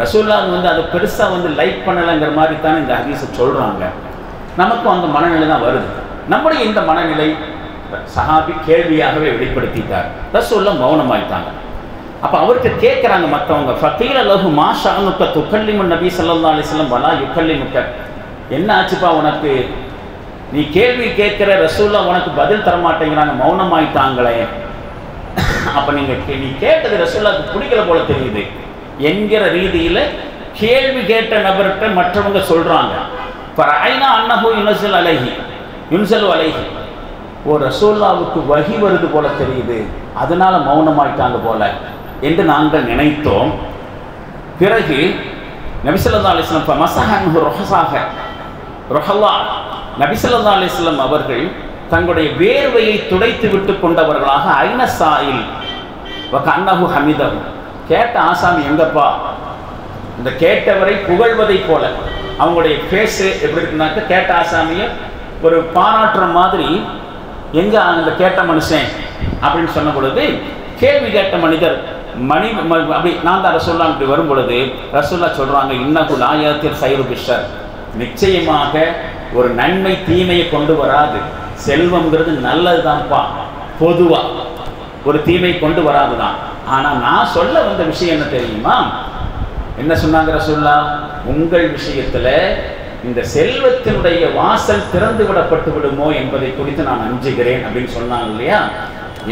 ரசூலுல்லாஹ் அதை பெருசாக லைக் பண்ணலைங்கிற மாதிரி தானே இந்த ஹதீஸை சொல்கிறாங்க. நமக்கும் அந்த மனநிலை தான் வருது. நம்முடைய இந்த மனநிலை சஹாபி கேள்வியாகவே வெளிப்படுத்திட்டார். ரசூலுல்லாஹ் மௌனமாயிட்டாங்க. அப்போ அவருக்கு கேட்குறாங்க மற்றவங்க, ஃபகீல லஹு மா ஷஅனுக துகல்லிமு நபி ஸல்லல்லாஹு அலைஹி வஸல்லம் வலா யுகல்லிமுக, என்ன ஆச்சுப்பா உனக்கு, நீ கேள்வி கேட்குற, ரசூலுல்லாஹ் உனக்கு பதில் தர மாட்டேங்கிறாங்க, மௌனமாயிட்டாங்களே. அப்போ நீ கேட்டது ரசூலுல்லாஹ்க்கு பிடிக்கல போல தெரியுது என்கிற ரீதியில் கேள்வி கேட்ட நபர்கிட்ட மற்றவங்க சொல்கிறாங்க. ஃபரஐனா அன்னஹு யுன்ஸலு அலைஹி, ஓ ரசூலுல்லாஹ்வுக்கு வஹி வருது போல தெரியுது, அதனால மௌனமாயிட்டாங்க போல என்று நாங்கள் நினைத்தோம். பிறகு நபி ஸல்லல்லாஹு அலைஹி வஸல்லம் ஃபமஸஹஹு ருஹஸா, நபி ஸல்லல்லாஹு அலைஹி வஸல்லம் அவர்கள் தங்களுடைய வேர்வையை துடைத்து விட்டு கொண்டவர்களாக ஐன சாயில் வகன்னஹு ஹமிதஹு, கேட்ட ஆசாமி எங்கப்பா, இந்த கேட்டவரை புகழ்வதை போல அவங்களுடைய ஃபேஸு எப்படி இருக்குனாக்க கேட்ட ஆசாமியை ஒரு பாராட்டுற மாதிரி, எங்கே அந்த கேட்ட மனுஷன் அப்படின்னு சொன்ன பொழுது கேள்வி கேட்ட மனிதர் அப்படி நான் தான் ரசூலுல்லாஹ் அப்படி வரும் பொழுது ரசூலுல்லாஹ் சொல்கிறாங்க, இன்னஹு லா யாத்தில் கைரு பிஷர், நிச்சயமாக ஒரு நன்மை தீமையை கொண்டு வராது. செல்வம்ங்கிறது நல்லது தான்ப்பா, பொதுவாக ஒரு தீமை கொண்டு வராது தான். ஆனால் நான் சொல்ல வந்த விஷயம் என்ன தெரியுமா? என்ன சொன்னாங்க ரசூலுல்லாஹ், உங்கள் விஷயத்தில் இந்த செல்வத்தினுடைய வாசல் திறந்து விடப்பட்டு விடுமோ என்பதை குறித்து நான் அஞ்சுகிறேன் அப்படின்னு சொன்னாங்க இல்லையா?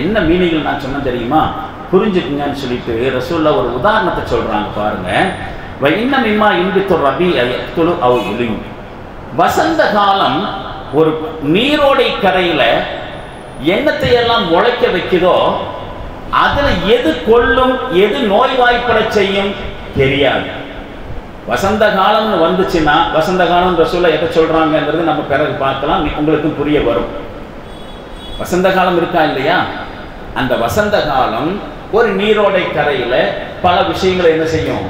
என்ன மீனிங்கில் நான் சொன்னேன் தெரியுமா? புரிஞ்சுக்குங்கன்னு சொல்லிட்டு ரசூலுல்லாஹ் ஒரு உதாரணத்தை சொல்கிறாங்க பாருங்க. வைன்ன மிம்மா இன்பித்து ரபி யக்துலு அவ் யுலிம், வசந்த காலம் ஒரு நீரோடை கரையில் எண்ணத்தை எல்லாம் முளைக்க வைக்குதோ அதில் எது கொல்லும் எது நோய்வாய்ப்பட செய்யும் தெரியாது. வசந்த காலம்னு வந்துச்சுன்னா, வசந்த காலம் ரசூலுல்லாஹ் எதை சொல்றாங்கிறது நம்ம பிறகு பார்க்கலாம், உங்களுக்கு புரிய வரும். வசந்த காலம் இருக்கா இல்லையா? அந்த வசந்த காலம் ஒரு நீரோடை கரையில் பல விஷயங்களை என்ன செய்யும்,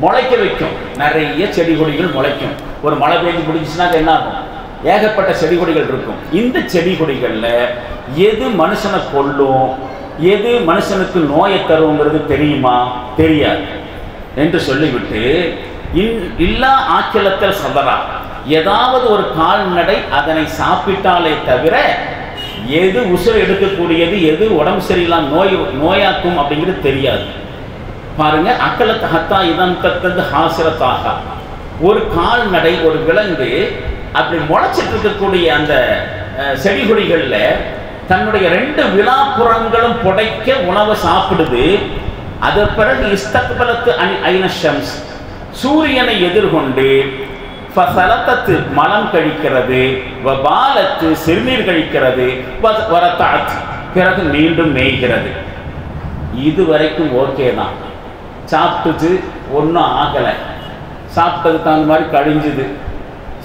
முளைக்க வைக்கும். நிறைய செடி கொடிகள் முளைக்கும். ஒரு மழை பெய்து பிடிச்சிச்சுன்னா என்ன ஆகும், ஏகப்பட்ட செடி கொடிகள் இருக்கும். இந்த செடி கொடிகளில் எது மனுஷனை கொல்லும் எது மனுஷனுக்கு நோயை தருங்கிறது தெரியுமா? தெரியாது என்று சொல்லிவிட்டு இல்லா ஆக்கிலத்தில் சதரா, ஏதாவது ஒரு கால்நடை அதனை சாப்பிட்டாலே தவிர எது உசுரை எடுக்கக்கூடியது எது உடம்பு சரியில்லாம நோயாக்கும் அப்படிங்கிறது தெரியாது. பாருங்க, அக்கலத்து ஹத்தா இதன் தத்தது ஹாசிரத்தாக, ஒரு கால்நடை ஒரு விலங்கு அப்படி முளைச்சிட்டு இருக்கக்கூடிய அந்த செடி கொடிகளில் தன்னுடைய 2 விழாப்புறங்களும் புடைக்க உணவை சாப்பிடுது. அதன் பிறகு இஸ்தக்பலத்து ஐன ஷம்ஸ், சூரியனை எதிர்கொண்டு ஃபஸலத்தத்து மலம் கழிக்கிறது, வபாலத்து சிறுநீர் கழிக்கிறது, வரத்தாத் பிறகு மீண்டும் மேய்கிறது. இதுவரைக்கும் ஓகே தான். சாப்பிட்டுச்சு, ஒன்றும் ஆகலை, சாப்பிட்டதுக்கு தகுந்த மாதிரி கழிஞ்சுது,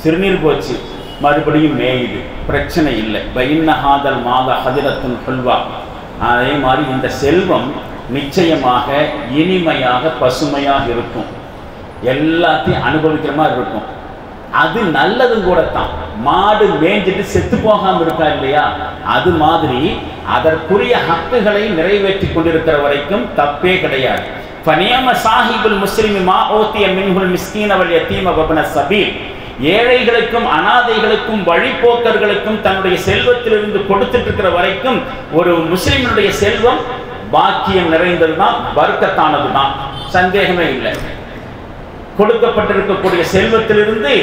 சிறுநீர் போச்சு, மறுபடியும் மேயுது, பிரச்சனை இல்லை. பைன்னஹாதல் மாத ஹதிரத்துன் ஹுல்வா. அதே மாதிரி இந்த செல்வம் நிச்சயமாக இனிமையாக பசுமையாக இருக்கும், எல்லாத்தையும் அனுபவிக்கிற மாதிரி இருக்கும். அது நல்லதும் கூட தான். மாடு மேய்ஞ்சிட்டு செத்து போகாமல் இருக்கா இல்லையா, அது மாதிரி அதற்குரிய ஹக்குகளை நிறைவேற்றி கொண்டிருக்கிற வரைக்கும் தப்பே கிடையாது. ஃபனியம சாஹிபுல் முஸ்லிமி மா ஓத்திய மின்ஹுல் மிஸ்கீன வல் யதீம வப்ன ஸபீல். ஏழைகளுக்கும் அனாதைகளுக்கும் வழிபோக்கர்களுக்கும் தன்னுடைய செல்வத்திலிருந்து கொடுத்துட்டு இருக்கிற வரைக்கும் ஒரு முஸ்லிமினுடைய செல்வம் பாக்கியம் நிறைந்தது தான், பர்க்கத்தானது தான், சந்தேகமே இல்லை. கொடுக்கப்பட்டிருக்கக்கூடிய செல்வத்திலிருந்து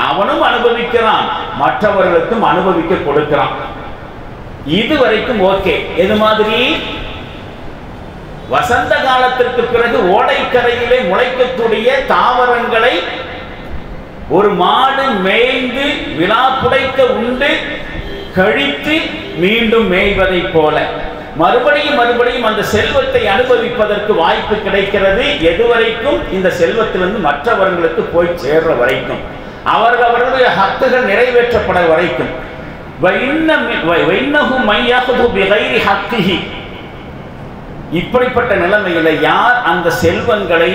அவனும் அனுபவிக்கிறான், மற்றவர்களுக்கும் அனுபவிக்க கொடுக்கிறான். இதுவரைக்கும் ஓகே. எது மாதிரி? வசந்த காலத்திற்கு பிறகு ஓடைக்கரையிலே முளைக்கக்கூடிய தாவரங்களை ஒரு மாடு மேய்ந்து விழா புடைக்க உண்டு கழித்து மீண்டும் மேய்வதை போல மறுபடியும் அந்த செல்வத்தை அனுபவிப்பதற்கு வாய்ப்பு கிடைக்கிறது. எதுவரைக்கும்? இந்த செல்வத்திலிருந்து மற்றவர்களுக்கு போய் சேர்ற வரைக்கும், அவர்களுடைய ஹக்குகள் நிறைவேற்றப்பட வரைக்கும். இப்படிப்பட்ட நிலைமையில யார் அந்த செல்வங்களை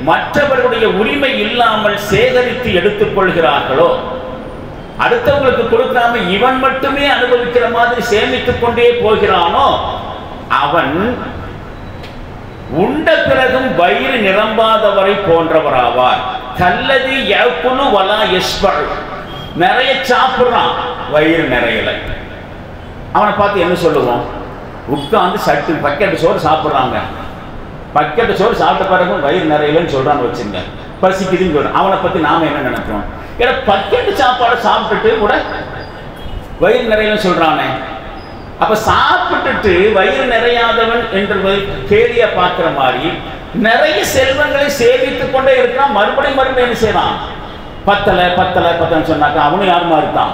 மற்றவர்களுடைய உரிமை இல்லாமல் சேகரித்து எடுத்துக் கொள்கிறார்களோ, அடுத்தவங்களுக்கு கொடுக்காம இவன் மட்டுமே அனுபவிக்கிற மாதிரி சேமித்துக் கொண்டே போகிறானோ, அவன் உண்ட பிறகும் வயிறு நிரம்பாதவரை போன்றவராவார். கல்லதி யகுலு வலா யஷ்பர். நிறைய சாப்பிடுறான், வயிறு நிறையலை. அவனை பார்த்து என்ன சொல்லுவோம்? உட்காந்து சட்டு பக்கெட்டு சோறு சாப்பிட்றாங்க, பக்கெட்டு சோறு சாப்பிட்ட பிறகு வயிறு நிறையலன்னு சொல்றான்னு வச்சுங்க, பசிக்குதுன்னு சொல்றான். அவனை பத்தி நாம என்ன நினைக்கிறோம்? ஏன்னா பக்கெட்டு சாப்பாடு சாப்பிட்டுட்டு கூட வயிறு நிறையலன்னு சொல்றானே. அப்ப சாப்பிட்டுட்டு வயிறு நிறையாதவன் என்று கேலியா பார்க்கிற மாதிரி நிறைய செல்வங்களை சேமித்துக் கொண்டே இருக்கிறான். மறுபடியும் என்ன செய்யறான்? பத்தலை சொன்னாக்கா அவனும் யார் மாறித்தான்?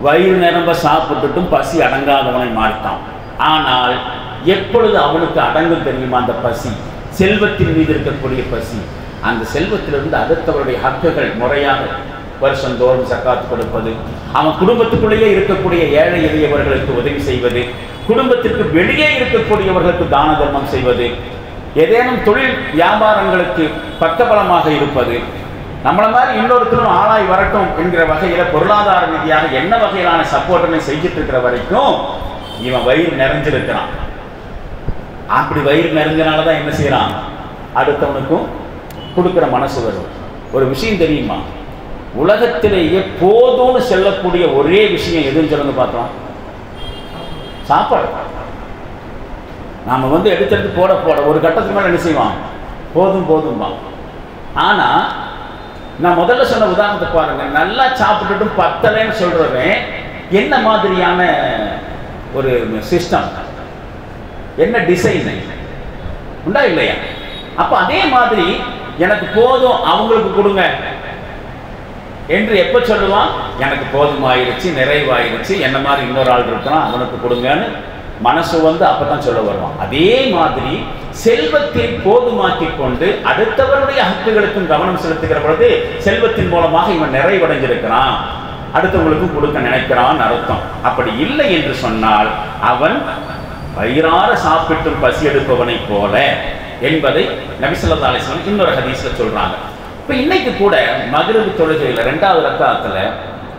வயிறு நிரம்ப சாப்பிட்டுட்டும் பசி அடங்காதவனை மாறித்தான். ஆனால் எப்பொழுது அவனுக்கு அடங்கும் தெரியுமா அந்த பசி? செல்வத்தின் மீது இருக்கக்கூடிய பசி. அந்த செல்வத்திலிருந்து அடுத்தவருடைய ஹக்குகள் முறையாக வருஷந்தோறும் சக்காத்து கொடுப்பது, அவன் குடும்பத்துக்குள்ளேயே இருக்கக்கூடிய ஏழை எளியவர்களுக்கு உதவி செய்வது, குடும்பத்திற்கு வெளியே இருக்கக்கூடியவர்களுக்கு தான தர்மம் செய்வது, ஏதேனும் தொழில் வியாபாரங்களுக்கு பக்கபலமாக இருப்பது, நம்மளை மாதிரி இன்னொருத்தரும் ஆளாய் வரட்டும் என்கிற வகையில் பொருளாதார ரீதியாக என்ன வகையிலான சப்போர்ட்டனை செஞ்சுட்டு இருக்கிற வரைக்கும் இவன் வயிறு நிறைஞ்சிருக்கிறான். அப்படி வயிறு நிறைஞ்சனாலதான் என்ன செய்யறான்? அடுத்தவனுக்கும் கொடுக்கிற மனசு வரும். ஒரு விஷயம் தெரியுமா? உலகத்திலேயே போதும்னு செல்லக்கூடிய ஒரே விஷயம் எதுன்னு சொல்லுங்க பார்த்தோம்? சாப்பாடு. நாம எடுத்து போட ஒரு கட்டத்துக்கு மேல என்ன செய்வான்? போதும்பா. ஆனா நான் முதல்ல சொன்ன உதாரணத்தை பாருங்க. நல்லா சாப்பிட்டுட்டும் பத்தலைன்னு சொல்றவன் என்ன மாதிரியான ஒரு சிஸ்டம், என்ன டிசைன் உண்டா இல்லையா? அப்ப அதே மாதிரி எனக்கு போதும் அவங்களுக்கு கொடுங்க என்று எப்ப சொல்லுவான்? எனக்கு போதுமாயிருச்சு, நிறைவாயிருச்சு, என்ன மாதிரி இன்னொரு ஆள் இருக்கிறான் அவனுக்கு கொடுங்கன்னு மனசு அப்பதான் சொல்ல வருவான். அதே மாதிரி செல்வத்தை போதுமாக்கி கொண்டு அடுத்தவருடைய ஹக்குகளுக்கும் கவனம் செலுத்துகிற பொழுது செல்வத்தின் மூலமாக இவன் நிறைவடைஞ்சிருக்கிறான், அடுத்தவங்களுக்கும் கொடுக்க நினைக்கிறான் அர்த்தம். அப்படி இல்லை என்று சொன்னால் அவன் வயிறார சாப்பிட்டும் பசி எடுப்பவனை போல என்பதை நபி ஸல்லல்லாஹு அலைஹி வஸல்லம் இன்னொரு ஹதீஸ்ல சொல்றாங்க. இப்ப இன்னைக்கு கூட மக்ரிப் தொழுகையில 2வது ரக்காத்துல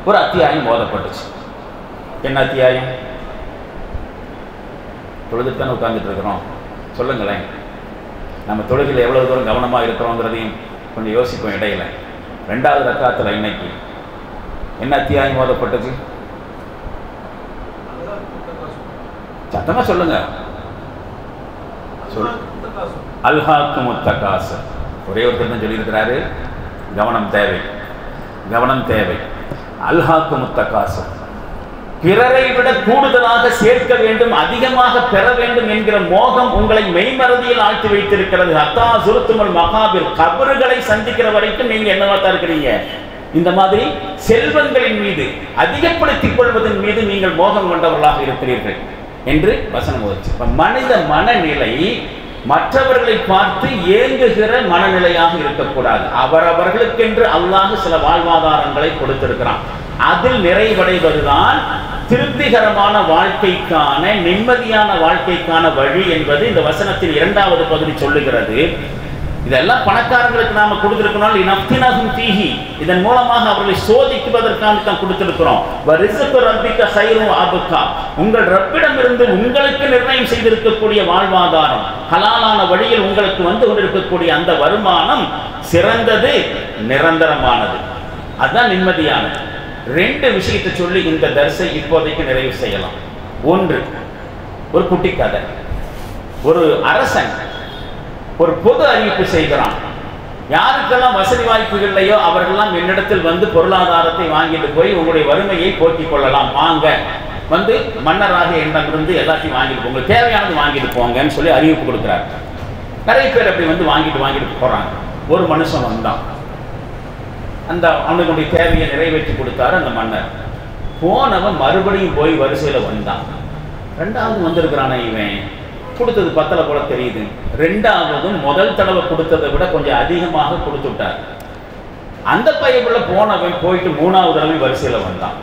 ஒரு அத்தியாயம் ஓதப்பட்டுச்சு. என்ன அத்தியாயம்? தொழுதுத்தானே உட்கார்ந்துட்டு இருக்கிறோம், சொல்லுங்களேன். நம்ம தொழுகையில் எவ்வளவு தூரம் கவனமா இருக்கிறோங்கிறதையும் கொஞ்சம் யோசிப்போம் இடையில. 2வது ரக்காத்துல இன்னைக்கு என்ன அத்தியாயம் ஓதப்பட்டுச்சு? சத்தமா சொல்லுங்க. அல்ஹாக்குமுத் தகாசுர். ஒரே ஒருத்தர் தான் சொல்லியிருக்கிறாரு, கவனம் தேவை. அல்ஹாக்குமுத் தகாசுர். பிறரை விட கூடுதலாக சேர்க்க வேண்டும், அதிகமாக பெற வேண்டும் என்கிற மோகம் உங்களை மெய்மறதியில் ஆழ்த்தி வைத்திருக்கிறது. ஹத்தா சுருத்துமல் மகாபிர், கபறுகளை சந்திக்கிற வரைக்கும் நீங்க என்னவா தான் இருக்கிறீங்க? இந்த மாதிரி செல்வங்களின் மீது அதிகப்படுத்திக் கொள்வதன் மீது நீங்கள் மோகம் கொண்டவர்களாக இருக்கிறீர்கள் என்று வசனம் ஓதுச்சு. மனித மனநிலை மற்றவர்களை பார்த்து ஏங்குகிற மனநிலையாக இருக்கக்கூடாது. அவரவர்களுக்கென்று அல்லாஹ் சில வாழ்வாதாரங்களை கொடுத்திருக்கிறான். அதில் நிறைவடைவதுதான் திருப்திகரமான வாழ்க்கைக்கான, நிம்மதியான வாழ்க்கைக்கான வழி என்பது இந்த வசனத்தின் 2வது பகுதி சொல்லுகிறது. இதெல்லாம் பணக்காரங்களுக்கு நாம கொடுத்திருக்கிறோம். நஃப்தினஹும் ஃபீஹி, இதன் மூலமாக அவர்களை சோதிக்குவதற்காக தான் கொடுத்திருக்கிறோம். வரிஸ்கு ரப்பிக கைரும் அபுகா, உங்கள் ரப்பிடமிருந்து உங்களுக்கு நிர்ணயம் செய்திருக்கக்கூடிய வாழ்வாதாரம், ஹலாலான வழியில் உங்களுக்கு வந்து கொண்டிருக்கக்கூடிய அந்த வருமானம் சிறந்தது, நிரந்தரமானது, அதுதான் நிம்மதியானது. 2 விஷயத்தை சொல்லி இந்த தர்சை இப்போதைக்கு நிறைவு செய்யலாம். 1, ஒரு குட்டி கதை. ஒரு அரசன் ஒரு பொது அறிவிப்பு செய்கிறான். யாருக்கெல்லாம் வசதி வாய்ப்புகள் இல்லையோ அவர்களெல்லாம் என்னிடத்தில் வந்து பொருளாதாரத்தை வாங்கிட்டு போய் உங்களுடைய வறுமையை போக்கிக் கொள்ளலாம், வாங்க வந்து மன்னராக என்னிடமிருந்து எல்லாத்தையும் வாங்கிட்டு உங்களுக்கு தேவையானது வாங்கிட்டு போங்கன்னு சொல்லி அறிவிப்பு கொடுக்குறாரு. நிறைய பேர் அப்படி வந்து வாங்கிட்டு போறாங்க. ஒரு மனுஷன் வந்தான், அந்த அவனுடைய தேவையை நிறைவேற்றி கொடுத்தாரு அந்த மன்னர். போனவன் மறுபடியும் போய் வரிசையில் வந்தான். 2வது வந்திருக்கிறானே, இவன் கொடுத்தது பத்தலை போல தெரியுது. 2வதும் முதல் தடவை கொடுத்ததை விட கொஞ்சம் அதிகமாக கொடுத்து விட்டார். அந்த பையக்குள்ள போனவன் போயிட்டு 3வது தடவை வரிசையில் வந்தான்.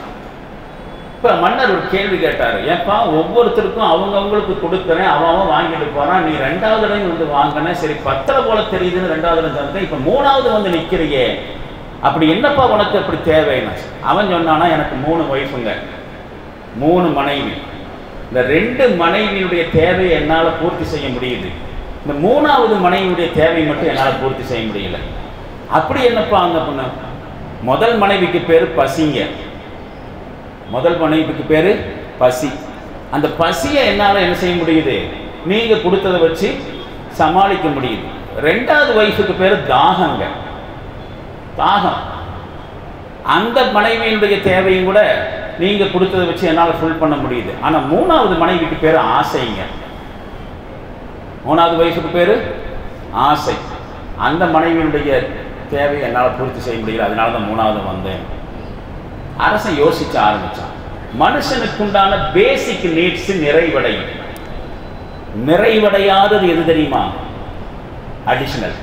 இப்போ மன்னர் ஒரு கேள்வி கேட்டார், ஏப்பா ஒவ்வொருத்தருக்கும் அவங்கவுங்களுக்கு கொடுக்குறேன், அவன் வாங்கிட்டு போறான், நீ 2வது தடவை வந்து வாங்கினேன், சரி பத்தலை போல தெரியுதுன்னு 2வது தடவை தந்தேன், இப்போ 3வது வந்து நிற்கிறியே, அப்படி என்னப்பா உனக்கு அப்படி தேவைன்னு? அவன் சொன்னானா, எனக்கு 3 ஒய்ஃபுங்க, 3 மனைவி. இந்த 2 மனைவியுடைய தேவையை என்னால் பூர்த்தி செய்ய முடியுது, இந்த 3வது மனைவியுடைய தேவையை மட்டும் என்னால் பூர்த்தி செய்ய முடியல. அப்படி என்னப்பா அந்த பொண்ணு? முதல் மனைவிக்கு பேர் பசிங்க, முதல் மனைவிக்கு பேர் பசி. அந்த பசியை என்னால் என்ன செய்ய முடியுது? நீங்கள் கொடுத்ததை வச்சு சமாளிக்க முடியுது. 2வது ஒய்ஃபுக்கு பேர் தாகங்க, தாகம். அந்த மனைவியினுடைய தேவையும் கூட நீங்கள் கொடுத்ததை வச்சு என்னால் ஃபுல் பண்ண முடியுது. ஆனால் 3வது மனைவிக்கு பேர் ஆசைங்க, 3வது ஒய்ஃபுக்கு பேர் ஆசை. அந்த மனைவியினுடைய தேவையை என்னால் பூர்த்தி செய்ய முடியல, அதனால தான் 3வது வந்தேன். அரசன் யோசிக்க ஆரம்பித்தான். மனுஷனுக்குண்டான பேசிக் நீட்ஸ் நிறைவடையும். நிறைவடையாதது எது தெரியுமா? அடிஷனல்,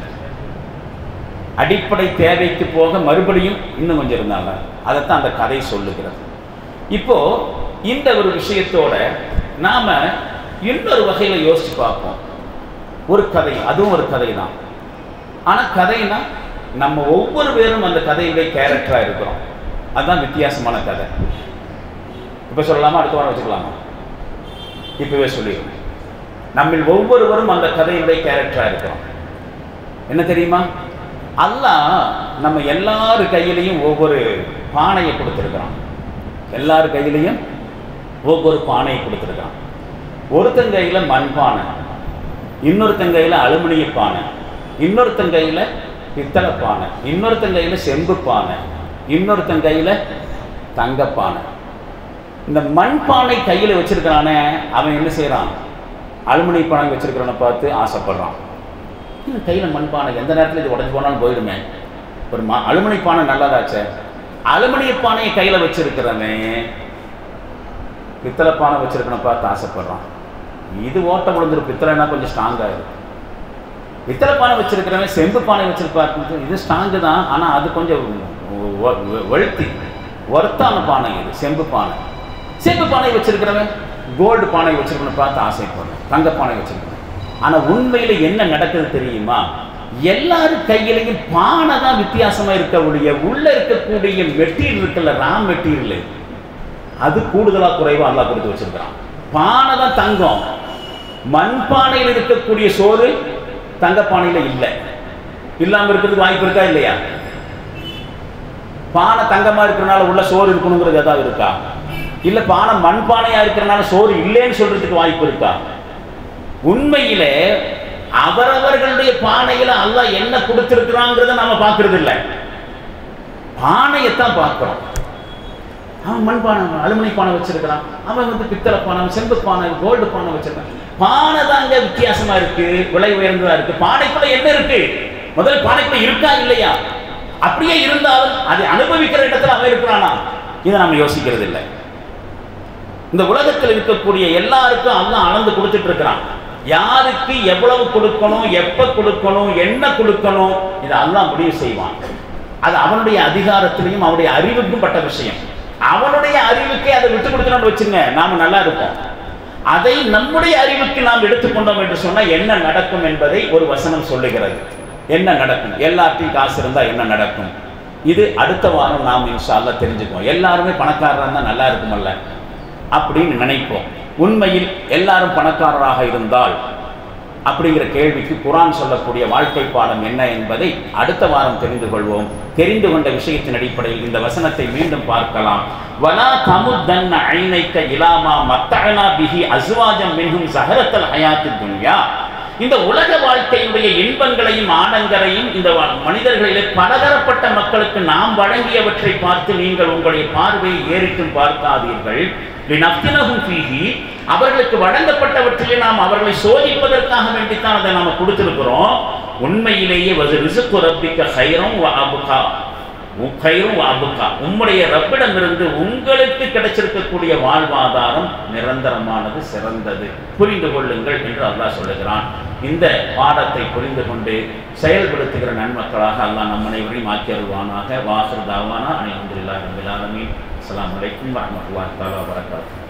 அடிப்படை தேவைக்கு போக மறுபடியும் இன்னும் கொஞ்சம் இருந்தாங்க. அதைத்தான் அந்த கதை சொல்லுகிறது. இப்போ இந்த ஒரு விஷயத்தோட நாம இன்னொரு வகையில் யோசிச்சு பார்ப்போம். ஒரு கதை, அதுவும் ஒரு கதை தான். ஆனால் கதைனா நம்ம ஒவ்வொரு பேரும் அந்த கதையுடைய கேரக்டராக இருக்கிறோம். அதுதான் வித்தியாசமான கதை. இப்போ சொல்லலாமா, அடுத்த வாரம் வச்சுக்கலாமா? இப்பவே சொல்லிடுவோம். நம்மில் ஒவ்வொருவரும் அந்த கதையுடைய கேரக்டராக இருக்கிறோம். என்ன தெரியுமா? அல்லாஹ் நம்ம எல்லாரு கையிலையும் ஒவ்வொரு பானையை கொடுத்துருக்குறான். எல்லாரு கையிலையும் ஒவ்வொரு பானையை கொடுத்துருக்கான். ஒருத்தன் கையில் மண்பானை, இன்னொருத்தன் கையில் அலுமினிய பானை, இன்னொருத்தன் கையில் பித்தளை பானை, இன்னொருத்தன் கையில் செம்பு பானை, இன்னொருத்தன் கையில் தங்கப்பானை. இந்த மண்பானை கையில் வச்சிருக்கிறானே அவன் என்ன செய்கிறான்? அலுமினிய பானை வச்சிருக்கிறவனை பார்த்து ஆசைப்படுறான். கையில் மண்பானை, எந்த நேரத்தில் இது உடஞ்சி போனாலும் போயிடுமே, ஒரு அலுமினிய பானை நல்லதாச்சே. அலுமினிய பானையை கையில் வச்சிருக்கிறவன் பித்தளை பானை வச்சிருக்கணும் பார்த்து ஆசைப்படுறான். இது ஓட்டம் விழுந்துரு, பித்தளைனா கொஞ்சம் ஸ்ட்ராங்காக இருக்கு. பித்தளை பானை வச்சிருக்கிறவன் செம்பு பானை வச்சிருப்பாரு, இது ஸ்ட்ராங்கு தான், ஆனால் அது கொஞ்சம் ஒர்த்தான பானை. இது செம்பு பானை. செம்பு பானை வச்சிருக்கிறவன் கோல்டு பானை வச்சிருக்கணும் பார்த்து ஆசைப்படுறான், தங்க பானை வச்சிருக்கணும். ஆனால் உண்மையில் என்ன நடக்குது தெரியுமா? எல்லாரும் கையிலையும் பானை தான் வித்தியாசமாக இருக்கக்கூடிய, உள்ள இருக்கக்கூடிய மெட்டீரியல் இருக்குல்ல, ரா மெட்டீரியல், அது கூடுதலாக குறைவாக அல்லாஹ் கொடுத்து வச்சிருக்கிறான். பானை தான் தங்கம். மண்பானையில் இருக்கக்கூடிய சோறு தங்கப்பானையில் இல்லை. இல்லாமல் இருக்கிறதுக்கு வாய்ப்பு இருக்கா இல்லையா? பானை தங்கமாக இருக்கிறனால உள்ள சோறு இருக்கணுங்கிறது ஏதாவது இருக்கா? இல்லை பானை மண்பானையாக இருக்கிறனால சோறு இல்லைன்னு சொல்றதுக்கு வாய்ப்பு இருக்கா? உண்மையிலே அவரவர்களுடைய பானையில அல்லாஹ் என்ன கொடுத்திருக்கிறாங்கிறத நாம பார்க்கறது இல்லை, பானையத்தான் பார்க்கிறோம். அவன் மண்பானை அலுமினிய பானை வச்சிருக்கிறான், அவன் வந்து பித்தளை பானை, செம்பு பானை, கோல்டு பானை வச்சிருக்கான். பானை தாங்க வித்தியாசமா இருக்கு, விலை உயர்ந்ததா இருக்கு. பானைக்குள்ள என்ன இருக்கு? முதல்ல பானைக்குள்ள இருக்கா இல்லையா? அப்படியே இருந்தாலும் அதை அனுபவிக்கிற இடத்துல அவன் இருக்கிறானா? இதை நம்ம யோசிக்கிறது இல்லை. இந்த உலகத்தில் இருக்கக்கூடிய எல்லாருக்கும் அல்லாஹ் அளந்து கொடுத்துட்டு இருக்கிறான். யாருக்கு எவ்வளவு கொடுக்கணும், எப்ப கொடுக்கணும், என்ன கொடுக்கணும், இதை அல்லாஹ் முடிவு செய்வான். அது அவனுடைய அதிகாரத்திலையும் அவனுடைய அறிவுக்கும் பட்ட விஷயம். அவனுடைய அறிவுக்கே அதை விட்டு கொடுக்கணும்னு வச்சுங்க, நாம நல்லா இருப்போம். அதை நம்முடைய அறிவுக்கு நாம் எடுத்துக்கொண்டோம் என்று சொன்னா என்ன நடக்கும் என்பதை ஒரு வசனம் சொல்லுகிறது. என்ன நடக்கும்? எல்லாத்தையும் காசு இருந்தா என்ன நடக்கும்? இது அடுத்த வாரம் நாம் இன்ஷா அல்லாஹ் தெரிஞ்சுக்குவோம். எல்லாருமே பணக்காரராக இருந்தால் நல்லா இருக்குமல்ல அப்படின்னு நினைப்போம். உண்மையில் எல்லாரும் பணக்காரராக இருந்தால் அப்படிங்கிற கேள்விக்கு குர்ஆன் சொல்லக்கூடிய வாழ்க்கை பாடம் என்ன என்பதை அடுத்த வாரம் தெரிந்து கொள்வோம். தெரிந்து கொண்ட விஷயத்தின் அடிப்படையில் இந்த வசனத்தை மீண்டும் பார்க்கலாம். வலா தமுத்தன்ன ஐனைக்க இலாமா மத்தஅனா பிஹி அஸ்வாஜம் மின்ஹும் ஸஹரத்தல் ஹயாத்தித் துன்யா. இந்த உலக வாழ்க்கையுடைய இன்பங்களையும் ஆடங்கரையும் இந்த மனிதர்களிலே பலதரப்பட்ட மக்களுக்கு நாம் வழங்கியவற்றை பார்த்து நீங்கள் உங்களுடைய பார்வையை ஏறிட்டும் பார்க்காதீர்கள். அவர்களுக்கு வழங்கப்பட்டவற்றிலே நாம் அவர்களை சோதிப்பதற்காக வேண்டித்தான் அதை நாம் கொடுத்திருக்கிறோம். உண்மையிலேயே உம்முடைய ரப்பிடமிருந்து உங்களுக்கு கிடைச்சிருக்கக்கூடிய வாழ்வாதாரம் நிரந்தரமானது, சிறந்தது, புரிந்து கொள்ளுங்கள் என்று அல்லாஹ் சொல்லுகிறான். இந்த பாடத்தை புரிந்து கொண்டு செயல்படுத்துகிற நன்மக்களாக அல்லாஹ் நம் அனைவரையும் ஆக்கி அருள்வானாக. வாஹிர் தாவானா அல்ஹம்துலில்லாஹி ரப்பில் ஆலமீன். அஸ்ஸலாமு அலைக்கும் வரஹ்மத்துல்லாஹி தஆலா வபரகாத்துஹு.